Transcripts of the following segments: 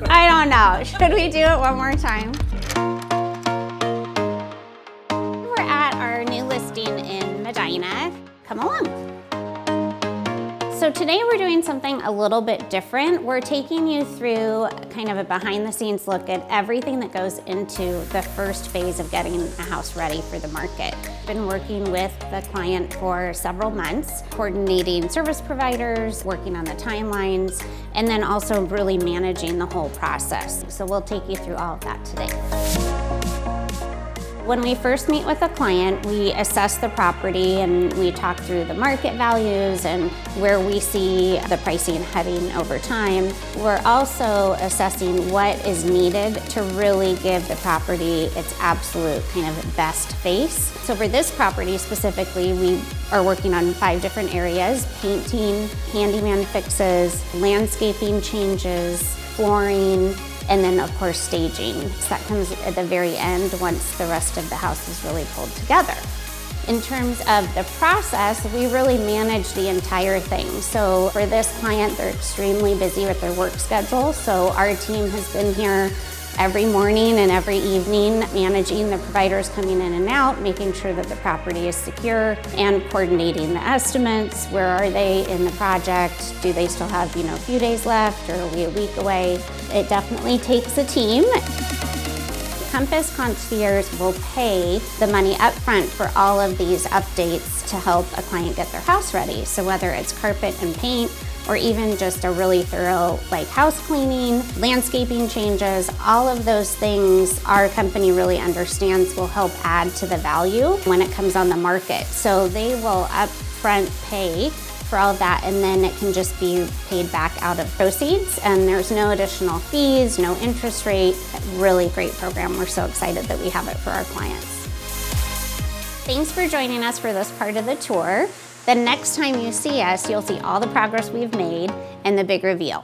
I don't know. Should we do it one more time? We're at our new listing in Medina. Come along. So today we're doing something a little bit different. We're taking you through kind of a behind the scenes look at everything that goes into the first phase of getting a house ready for the market. Been working with the client for several months, coordinating service providers, working on the timelines, and then also really managing the whole process. So we'll take you through all of that today. When we first meet with a client, we assess the property and we talk through the market values and where we see the pricing heading over time. We're also assessing what is needed to really give the property its absolute kind of best face. So for this property specifically, we are working on 5 different areas: painting, handyman fixes, landscaping changes, flooring, and then of course staging. So that comes at the very end once the rest of the house is really pulled together. In terms of the process, we really manage the entire thing. So for this client, they're extremely busy with their work schedule. So our team has been here every morning and every evening, managing the providers coming in and out, making sure that the property is secure, and coordinating the estimates. Where are they in the project? Do they still have, a few days left, or are we a week away? It definitely takes a team. Compass Concierge will pay the money up front for all of these updates to help a client get their house ready. So whether it's carpet and paint, or even just a really thorough house cleaning, landscaping changes, all of those things our company really understands will help add to the value when it comes on the market. So they will upfront pay for all of that, and then it can just be paid back out of proceeds, and there's no additional fees, no interest rate. Really great program. We're so excited that we have it for our clients. Thanks for joining us for this part of the tour. The next time you see us, you'll see all the progress we've made and the big reveal.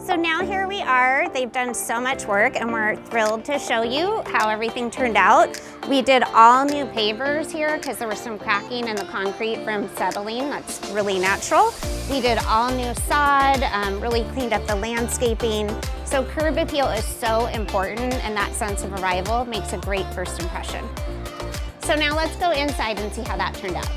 So now here we are. They've done so much work and we're thrilled to show you how everything turned out. We did all new pavers here because there was some cracking in the concrete from settling. That's really natural. We did all new sod, really cleaned up the landscaping. So curb appeal is so important, and that sense of arrival makes a great first impression. So now let's go inside and see how that turned out.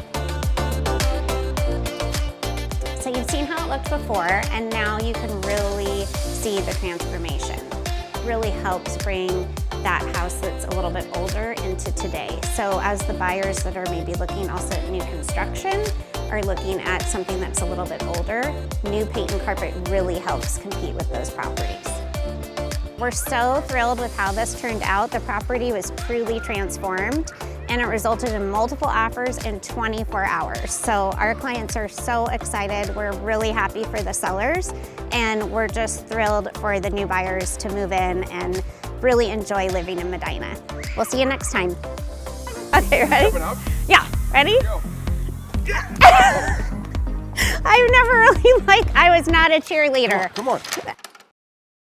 So you've seen how it looked before, and now you can really see the transformation. It really helps bring that house that's a little bit older into today. So as the buyers that are maybe looking also at new construction are looking at something that's a little bit older, new paint and carpet really helps compete with those properties. We're so thrilled with how this turned out. The property was truly transformed, and it resulted in multiple offers in 24 hours. So our clients are so excited. We're really happy for the sellers, and we're just thrilled for the new buyers to move in and really enjoy living in Medina. We'll see you next time. Okay, ready? Yeah, ready? I've never really I was not a cheerleader. Come on.